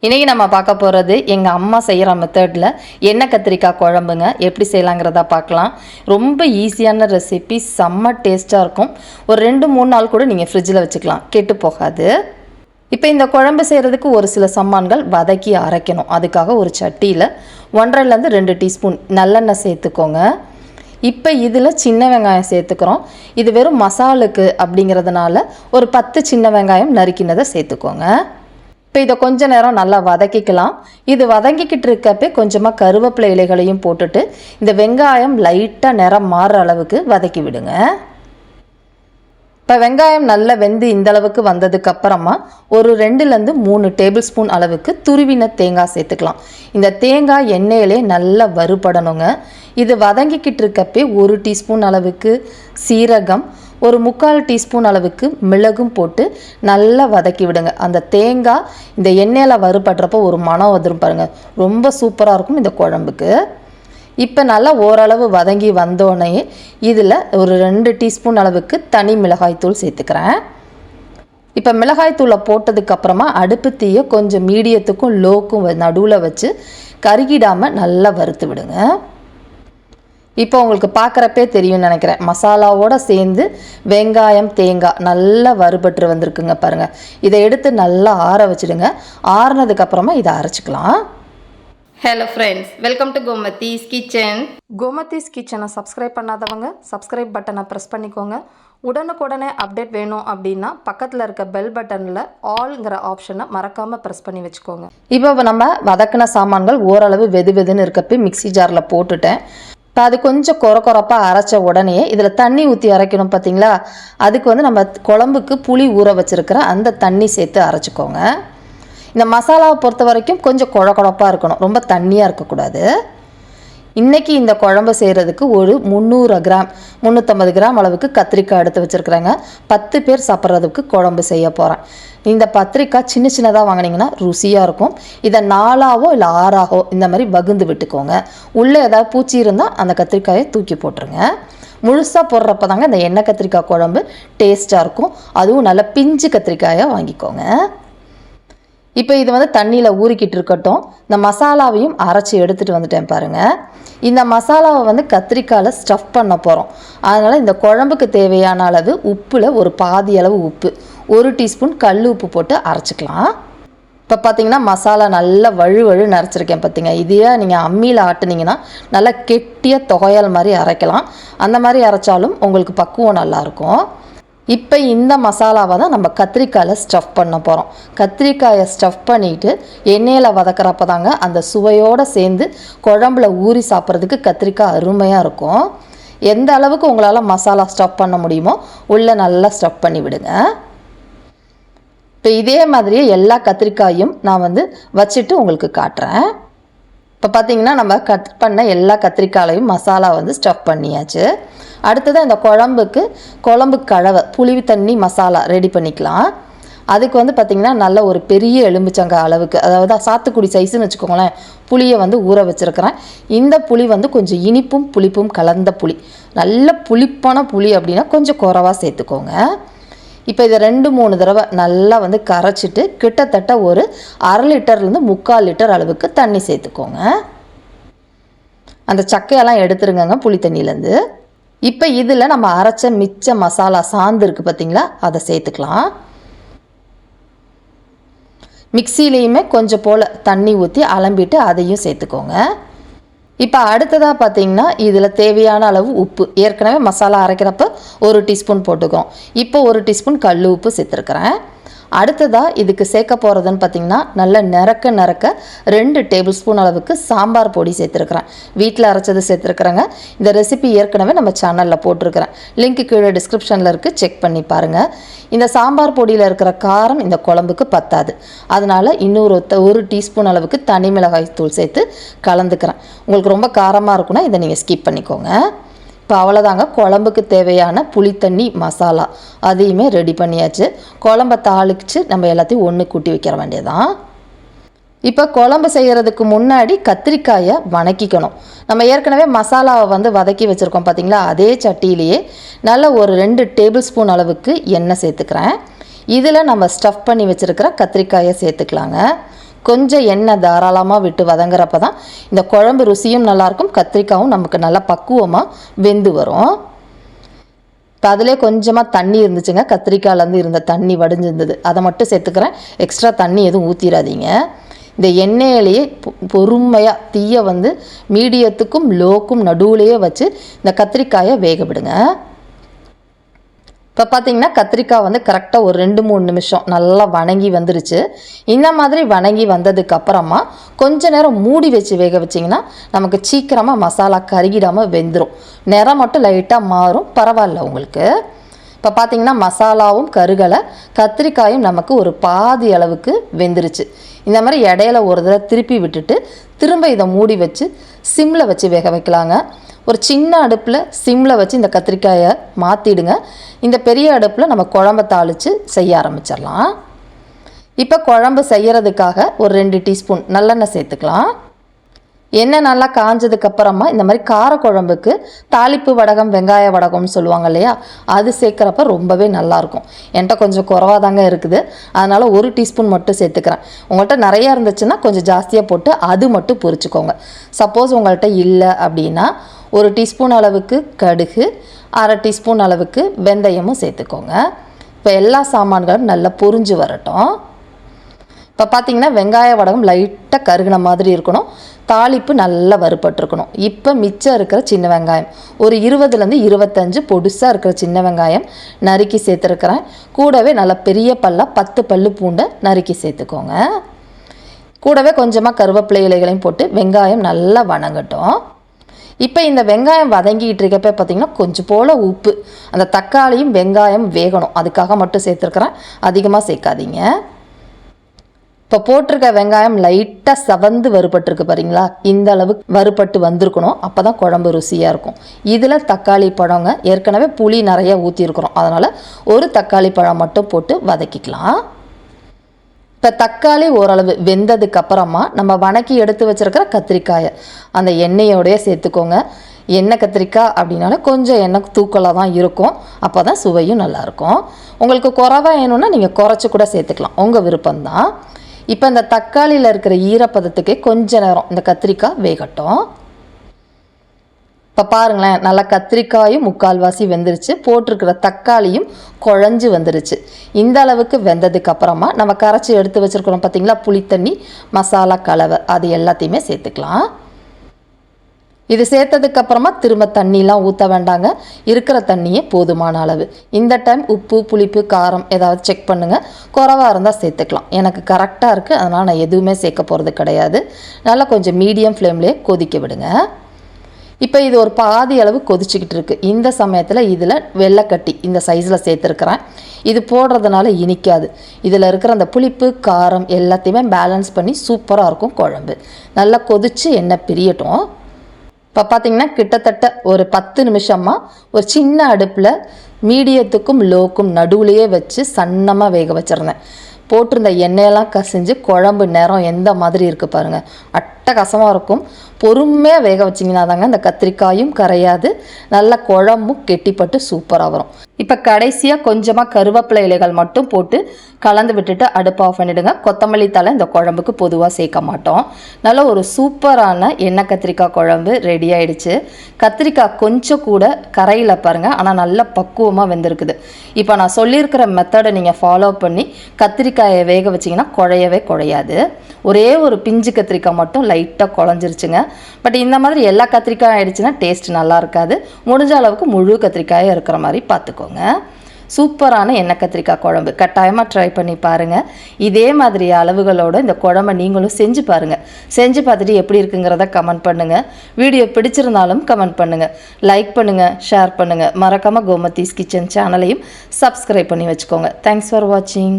இன்றைக்கி நம்ம பார்க்க போகிறது எங்கள் அம்மா செய்கிற மெத்தடில் எண்ணெய் கத்திரிக்காய் குழம்புங்க. எப்படி செய்யலாங்கிறத பார்க்கலாம். ரொம்ப ஈஸியான ரெசிபி, செம்ம டேஸ்ட்டாக இருக்கும். ஒரு 2-3 நாள் கூட நீங்கள் ஃப்ரிட்ஜில் வச்சுக்கலாம், கெட்டு போகாது. இப்போ இந்த குழம்பு செய்கிறதுக்கு ஒரு சில சாமான்கள் வதக்கி அரைக்கணும். அதுக்காக ஒரு சட்டியில் 1.5 2 டீஸ்பூன் நல்லெண்ணெய் சேர்த்துக்கோங்க. இப்போ இதில் சின்ன வெங்காயம் சேர்த்துக்கிறோம். இது வெறும் மசாலுக்கு அப்படிங்கிறதுனால ஒரு 10 சின்ன வெங்காயம் நறுக்கினதை சேர்த்துக்கோங்க. இப்போ இதை கொஞ்ச நேரம் நல்லா வதக்கிக்கலாம். இது வதங்கிக்கிட்டு இருக்கப்பே கொஞ்சமாக கருவேப்பிலை இலைகளையும் போட்டுட்டு இந்த வெங்காயம் லைட்டாக நிறம் மாறுற அளவுக்கு வதக்கி விடுங்க. இப்போ வெங்காயம் நல்லா வெந்து இந்த அளவுக்கு வந்ததுக்கப்புறமா ஒரு 2-3 டேபிள் ஸ்பூன் அளவுக்கு துருவின தேங்காய் சேர்த்துக்கலாம். இந்த தேங்காய் எண்ணெயிலே நல்லா வறுபடணுங்க. இது வதங்கிக்கிட்டு இருக்கப்பே 1 டீஸ்பூன் அளவுக்கு சீரகம், ஒரு 3/4 டீஸ்பூன் அளவுக்கு மிளகும் போட்டு நல்லா வதக்கி விடுங்க. அந்த தேங்காய் இந்த எண்ணெயில் வறுபடுறப்போ ஒரு மனம் வந்துடும் பாருங்கள், ரொம்ப சூப்பராக இருக்கும் இந்த குழம்புக்கு. இப்போ நல்லா ஓரளவு வதங்கி வந்தோடனே இதில் ஒரு 2 டீஸ்பூன் அளவுக்கு தனி மிளகாய்த்தூள் சேர்த்துக்கிறேன். இப்போ மிளகாய்த்தூளை போட்டதுக்கப்புறமா அடுப்பு தீயை கொஞ்சம் மீடியத்துக்கும் லோக்கும் நடுவில் வச்சு கருகிடாமல் நல்லா வறுத்து விடுங்க. இப்போ உங்களுக்கு பார்க்குறப்பே தெரியும்னு நினைக்கிறேன், மசாலாவோடு சேர்ந்து வெங்காயம் தேங்காய் நல்லா வறுபட்டு வந்திருக்குங்க பாருங்கள். இதை எடுத்து நல்லா ஆற வச்சுடுங்க. ஆறுனதுக்கப்புறமா இதை அரைச்சிக்கலாம். Hello friends, welcome to Gomathi's kitchen. Gomathi's கிச்சனை சப்ஸ்கிரைப் பண்ணாதவங்க சப்ஸ்கிரைப் பட்டனை ப்ரெஸ் பண்ணிக்கோங்க. உடனுக்குடனே அப்டேட் வேணும் அப்படின்னா பக்கத்தில் இருக்க பெல் பட்டனில் ஆல்ங்கிற ஆப்ஷனை மறக்காமல் ப்ரெஸ் பண்ணி வச்சுக்கோங்க. இப்போ நம்ம வதக்கின சாமான்கள் ஓரளவு வெதுன்னு இருக்கப்போ மிக்சி ஜாரில் போட்டுட்டேன். இப்போ அது கொஞ்சம் கொரப்பாக அரைச்ச உடனே இதில் தண்ணி ஊற்றி அரைக்கணும் பார்த்தீங்களா. அதுக்கு நம்ம குழம்புக்கு புளி ஊற வச்சுருக்கிற அந்த தண்ணி சேர்த்து அரைச்சிக்கோங்க. இந்த மசாலாவை பொறுத்த வரைக்கும் கொஞ்சம் கொழப்பாக இருக்கணும், ரொம்ப தண்ணியாக இருக்கக்கூடாது. இன்றைக்கி இந்த குழம்பு செய்கிறதுக்கு ஒரு 350 கிராம் அளவுக்கு கத்திரிக்காய் எடுத்து வச்சுருக்குறேங்க. 10 பேர் சாப்பிட்றதுக்கு குழம்பு செய்ய போகிறேன். இந்த கத்திரிக்காய் சின்னதாக வாங்கினீங்கன்னா ருசியாக இருக்கும். இதை 4ஆவோ இல்லை 6ஆவோ இந்த மாதிரி வகுந்து விட்டுக்கோங்க. உள்ளே ஏதாவது பூச்சி இருந்தால் அந்த கத்திரிக்காயை தூக்கி போட்டுருங்க. முழுசாக போடுறப்ப தாங்க இந்த எண்ணெய் கத்திரிக்காய் குழம்பு டேஸ்ட்டாக இருக்கும். அதுவும் நல்ல பிஞ்சு கத்திரிக்காயாக வாங்கிக்கோங்க. இப்போ இது தண்ணியில் ஊறிக்கிட்டு இருக்கட்டும். இந்த மசாலாவையும் அரைச்சி எடுத்துகிட்டு வந்துட்டேன் பாருங்கள். இந்த மசாலாவை கத்திரிக்காயில் ஸ்டஃப் பண்ண போகிறோம். அதனால் இந்த குழம்புக்கு தேவையான அளவு உப்பில் ஒரு பாதி அளவு உப்பு, 1 டீஸ்பூன் கல் உப்பு போட்டு அரைச்சிக்கலாம். இப்போ பார்த்தீங்கன்னா மசாலா நல்லா வழு நரைச்சிருக்கேன் பார்த்தீங்க. இதையே நீங்கள் அம்மியில் ஆட்டுனீங்கன்னா நல்லா கெட்டியாக தொகையால் மாதிரி அரைக்கலாம். அந்த மாதிரி அரைச்சாலும் உங்களுக்கு பக்குவம் நல்லாயிருக்கும். இப்போ இந்த மசாலாவை தான் நம்ம கத்திரிக்காயில் ஸ்டஃப் பண்ண போகிறோம். கத்திரிக்காயை ஸ்டஃப் பண்ணிவிட்டு எண்ணெயில் வதக்கிறப்ப தாங்க அந்த சுவையோடு சேர்ந்து குழம்புல ஊறி சாப்பிட்றதுக்கு கத்திரிக்காய் அருமையாக இருக்கும். எந்த அளவுக்கு உங்களால் மசாலா ஸ்டஃப் பண்ண முடியுமோ உள்ளே நல்லா ஸ்டஃப் பண்ணி விடுங்க. இப்போ இதே மாதிரியே எல்லா கத்திரிக்காயும் நான் வச்சுட்டு உங்களுக்கு காட்டுறேன். இப்போ பார்த்தீங்கன்னா நம்ம கட் பண்ண எல்லா கத்திரிக்காயையும் மசாலா ஸ்டஃப் பண்ணியாச்சு. அடுத்தது இந்த குழம்பு கலவை புளி தண்ணி மசாலா ரெடி பண்ணிக்கலாம். அதுக்கு பார்த்திங்கன்னா நல்ல ஒரு பெரிய எலுமிச்சங்காய் அளவுக்கு, அதாவது சாத்துக்குடி சைஸுன்னு வச்சுக்கோங்களேன், புளியை ஊற வச்சுருக்கிறேன். இந்த புளி கொஞ்சம் இனிப்பும் புளிப்பும் கலந்த புளி, நல்ல புளிப்பான புளி அப்படின்னா கொஞ்சம் குறைவாக சேர்த்துக்கோங்க. இப்போ இதை 2-3 தடவை நல்லா கரைச்சிட்டு கிட்டத்தட்ட ஒரு 1/2 லிட்டர்லேருந்து 3/4 லிட்டர் அளவுக்கு தண்ணி சேர்த்துக்கோங்க. அந்த சக்கையெல்லாம் எடுத்துருங்க புளி தண்ணியிலேருந்து. இப்போ இதில் நம்ம அரைச்ச மிச்ச மசாலா சாந்து இருக்குது பார்த்தீங்களா, அதை சேர்த்துக்கலாம். மிக்சியிலையுமே கொஞ்சம் போல் தண்ணி ஊற்றி அலம்பிட்டு அதையும் சேர்த்துக்கோங்க. இப்போ அடுத்ததாக பார்த்தீங்கன்னா இதில் தேவையான அளவு உப்பு, ஏற்கனவே மசாலா அரைக்கிறப்ப 1 டீஸ்பூன் போட்டுக்கிறோம். இப்போ 1 டீஸ்பூன் கல் உப்பு சேர்த்துருக்குறேன். அடுத்ததாக இதுக்கு சேர்க்க போகிறதுன்னு பார்த்திங்கன்னா நல்ல நிறக்க 2 டேபிள் ஸ்பூன் அளவுக்கு சாம்பார் பொடி சேர்த்துருக்குறேன். வீட்டில் அரைச்சது சேர்த்துருக்குறேங்க. இந்த ரெசிபி ஏற்கனவே நம்ம சேனலில் போட்டிருக்கிறேன், லிங்க் கீழே டிஸ்கிரிப்ஷனில் இருக்குது, செக் பண்ணி பாருங்கள். இந்த சாம்பார் பொடியில் இருக்கிற காரம் இந்த குழம்புக்கு பத்தாது, அதனால் இன்னொரு 1 டீஸ்பூன் அளவுக்கு தனி மிளகாய் தூள் சேர்த்து கலந்துக்கிறேன். உங்களுக்கு ரொம்ப காரமாக இருக்குன்னா இதை நீங்கள் ஸ்கிப் பண்ணிக்கோங்க. இப்போ அவ்வளோதாங்க, குழம்புக்கு தேவையான புளித்தண்ணி மசாலா அதையுமே ரெடி பண்ணியாச்சு. குழம்ப தாளித்து நம்ம எல்லாத்தையும் ஒன்று கூட்டி வைக்கிற வேண்டியதான். இப்போ குழம்பு செய்கிறதுக்கு முன்னாடி கத்திரிக்காயை வதக்கிக்கணும். நம்ம ஏற்கனவே மசாலாவை வதக்கி வச்சுருக்கோம் பார்த்தீங்களா, அதே சட்டியிலேயே நல்ல ஒரு 2 டேபிள் ஸ்பூன் அளவுக்கு எண்ணெய் சேர்த்துக்கிறேன். இதில் நம்ம ஸ்டஃப் பண்ணி வச்சுருக்கிற கத்திரிக்காயை சேர்த்துக்கலாங்க. கொஞ்சம் எண்ணெய் தாராளமாக விட்டு வதங்குறப்ப தான் இந்த குழம்பு ருசியும் நல்லாயிருக்கும், கத்திரிக்காயும் நமக்கு நல்லா பக்குவமாக வெந்து வரும். இப்போ அதிலே கொஞ்சமாக தண்ணி இருந்துச்சுங்க, கத்திரிக்காயிலேருந்து இருந்த தண்ணி வடிஞ்சிருந்தது, அதை மட்டும் சேர்த்துக்கிறேன். எக்ஸ்ட்ரா தண்ணி எதுவும் ஊற்றிடாதீங்க. இந்த எண்ணெயிலேயே பொறுமையாக தீயை வந்து மீடியத்துக்கும் லோக்கும் நடுவுலையே வச்சு இந்த கத்திரிக்காயை வேக விடுங்க. இப்போ பார்த்தீங்கன்னா கத்திரிக்காய் வந்து கரெக்டாக ஒரு 2-3 நிமிஷம் நல்லா வணங்கி வந்துருச்சு. இந்த மாதிரி வணங்கி வந்ததுக்கு அப்புறமா கொஞ்ச நேரம் மூடி வச்சு வேக வச்சிங்கன்னா நமக்கு சீக்கிரமாக மசாலா கருகிடாமல் வெந்துடும். நிறம் மட்டும் லைட்டாக மாறும், பரவாயில்ல உங்களுக்கு. இப்போ பார்த்தீங்கன்னா மசாலாவும் கருகலை, கத்திரிக்காயும் நமக்கு ஒரு பாதி அளவுக்கு வெந்துருச்சு. இந்த மாதிரி இடையில ஒரு தடவை திருப்பி விட்டுட்டு திரும்ப இதை மூடி வச்சு சிம்மில் வச்சு வேக வைக்கலாங்க. ஒரு சின்ன அடுப்பில் சிம்மில் வச்சு இந்த கத்திரிக்காயை மாற்றிடுங்க. இந்த பெரிய அடுப்பில் நம்ம குழம்பை தாளித்து செய்ய ஆரம்பிச்சிடலாம். இப்போ குழம்பு செய்கிறதுக்காக ஒரு 2 டீஸ்பூன் நல்லெண்ணெய் சேர்த்துக்கலாம். எண்ணெய் நல்லா காஞ்சதுக்கப்புறமா இந்த மாதிரி காரக்குழம்புக்கு தாளிப்பு வடகம், வெங்காய வடகம்னு சொல்லுவாங்க இல்லையா, அது சேர்க்குறப்ப ரொம்பவே நல்லாயிருக்கும். என்கிட்ட கொஞ்சம் குறவாக தாங்க இருக்குது, அதனால் 1 டீஸ்பூன் மட்டும் சேர்த்துக்கிறேன். உங்கள்கிட்ட நிறையா இருந்துச்சுன்னா கொஞ்சம் ஜாஸ்தியாக போட்டு அது மட்டும் பொரிச்சுக்கோங்க. சப்போஸ் உங்கள்கிட்ட இல்லை அப்படின்னா 1 டீஸ்பூன் அளவுக்கு கடுகு, 1/2 டீஸ்பூன் அளவுக்கு வெந்தயமும் சேர்த்துக்கோங்க. இப்போ எல்லா சாமான்களும் நல்லா பொரிஞ்சு வரட்டும். இப்போ பார்த்தீங்கன்னா வெங்காய வடகம் லைட்டாக கருகின மாதிரி இருக்கணும், தாளிப்பு நல்லா வறுபட்டுருக்கணும். இப்போ மிச்சம் இருக்கிற சின்ன வெங்காயம் ஒரு 20லேருந்து 25 பொடுசாக இருக்கிற சின்ன வெங்காயம் நறுக்கி சேர்த்துருக்கிறேன். கூடவே நல்லா பெரிய பல்லாக 10 பல்லு பூண்டை நறுக்கி சேர்த்துக்கோங்க. கூடவே கொஞ்சமாக கருவேப்பிலை இலைகளையும் போட்டு வெங்காயம் நல்லா வணங்கட்டும். இப்போ இந்த வெங்காயம் வதங்கிட்டு இருக்கப்போ பார்த்திங்கன்னா கொஞ்சம் போல் உப்பு, அந்த தக்காளியும் வெங்காயம் வேகணும், அதுக்காக மட்டும் சேர்த்துருக்குறேன், அதிகமாக சேர்க்காதீங்க. இப்போ போட்டிருக்க வெங்காயம் லைட்டாக செவந்து வறுபட்டுருக்கு பாருங்களா, இந்த அளவுக்கு வறுபட்டு வந்திருக்கணும், அப்போ தான் குழம்பு ருசியாக இருக்கும். இதில் தக்காளி பழங்க, ஏற்கனவே புளி நிறைய ஊற்றிருக்கிறோம், அதனால் ஒரு தக்காளி பழம் மட்டும் போட்டு வதக்கிக்கலாம். இப்போ தக்காளி ஓரளவு வெந்ததுக்கு அப்புறமா நம்ம வணக்கி எடுத்து வச்சுருக்கிற கத்திரிக்காயை அந்த எண்ணெயோடையே சேர்த்துக்கோங்க. எண்ணெய் கத்திரிக்காய் அப்படின்னாலே கொஞ்சம் எண்ணெய் தூக்கலாக தான் இருக்கும், அப்போ தான் சுவையும் நல்லாயிருக்கும். உங்களுக்கு குறைவாக வேணும்னா நீங்கள் குறைச்சி கூட சேர்த்துக்கலாம், உங்கள் விருப்பம்தான். இப்போ இந்த தக்காளியில் இருக்கிற ஈரப்பதத்துக்கே கொஞ்ச நேரம் இந்த கத்திரிக்காய் வேகட்டும். இப்போ பாருங்களேன், நல்லா கத்திரிக்காயும் முக்கால்வாசி வெந்துருச்சு, போட்டிருக்கிற தக்காளியும் குழஞ்சி வந்துருச்சு. இந்த அளவுக்கு வெந்ததுக்கு அப்புறமா நம்ம கரைச்சி எடுத்து வச்சுருக்கிறோம் பார்த்தீங்களா புளித்தண்ணி, மசாலா கலவை, அது எல்லாத்தையுமே சேர்த்துக்கலாம். இது சேர்த்ததுக்கப்புறமா திரும்ப தண்ணிலாம் ஊற்ற வேண்டாங்க, இருக்கிற தண்ணியே போதுமான அளவு. இந்த டைம் உப்பு, புளிப்பு, காரம் ஏதாவது செக் பண்ணுங்கள், குறைவாக இருந்தால் சேர்த்துக்கலாம். எனக்கு கரெக்டாக இருக்குது, அதனால் நான் எதுவுமே சேர்க்க போகிறது கிடையாது. நல்லா கொஞ்சம் மீடியம் ஃப்ளேம்லேயே கொதிக்க விடுங்க. இப்போ இது ஒரு பாதி அளவு கொதிச்சுக்கிட்டு இருக்குது. இந்த சமயத்தில் இதில் வெள்ளைக்கட்டி இந்த சைஸில் சேர்த்துருக்குறேன். இது போடுறதுனால இனிக்காது, இதில் இருக்கிற அந்த புளிப்பு, காரம் எல்லாத்தையுமே பேலன்ஸ் பண்ணி சூப்பராக இருக்கும் குழம்பு. நல்லா கொதித்து எண்ணெய் பிரியட்டும். இப்போ பார்த்திங்கன்னா கிட்டத்தட்ட ஒரு 10 நிமிஷமாக ஒரு சின்ன அடுப்பில் மீடியத்துக்கும் லோக்கும் நடுவுலையே வச்சு சன்னமாக வேக வச்சுருந்தேன். போட்டிருந்த எண்ணெயெல்லாம் கசிஞ்சு குழம்பு நேரம் எந்த மாதிரி இருக்குது பாருங்கள், அட்டகாசமாக இருக்கும். பொறுமையாக வேக வச்சிங்கன்னா தாங்க இந்த கத்திரிக்காயும் கரையாது, நல்ல குழம்பும் கெட்டிப்பட்டு சூப்பராக வரும். இப்போ கடைசியாக கொஞ்சமாக கருவேப்பிலை இலைகள் மட்டும் போட்டு கலந்து விட்டுட்டு அடுப்பு ஆஃப் பண்ணிவிடுங்க. கொத்தமல்லி தழை இந்த குழம்புக்கு பொதுவாக சேர்க்க மாட்டோம். நல்ல ஒரு சூப்பரான எண்ணெய் கத்திரிக்காய் குழம்பு ரெடி ஆகிடுச்சு. கத்திரிக்காய் கொஞ்சம் கூட கரையில் பாருங்கள், ஆனால் நல்ல பக்குவமாக வெந்திருக்குது. இப்போ நான் சொல்லியிருக்கிற மெத்தடை நீங்கள் ஃபாலோ பண்ணி கத்திரிக்காயை வேக வச்சிங்கன்னா குழையவே குழையாது. ஒரே ஒரு பிஞ்சு கத்திரிக்காய் மட்டும் லைட்டாக குழஞ்சிருச்சுங்க. பட் இந்த மாதிரி எல்லா கத்திரிக்காயும் ஆயிடுச்சுன்னா டேஸ்ட் நல்லா இருக்காது. முடிஞ்ச அளவுக்கு முழு கத்திரிக்காயை இருக்கிற மாதிரி பார்த்துக்கோங்க. சூப்பரான எண்ணெய் கத்திரிக்காய் குழம்பு கட்டாயமாக ட்ரை பண்ணி பாருங்கள். இதே மாதிரி அளவுகளோடு இந்த குழம்பை நீங்களும் செஞ்சு பாருங்கள். செஞ்சு பார்த்துட்டு எப்படி இருக்குங்கிறத கமெண்ட் பண்ணுங்கள். வீடியோ பிடிச்சிருந்தாலும் கமெண்ட் பண்ணுங்கள், லைக் பண்ணுங்கள், ஷேர் பண்ணுங்கள். மறக்காமல் கோமதீஸ் கிச்சன் சேனலையும் சப்ஸ்கிரைப் பண்ணி வச்சுக்கோங்க. தேங்க்ஸ் ஃபார் வாட்சிங்.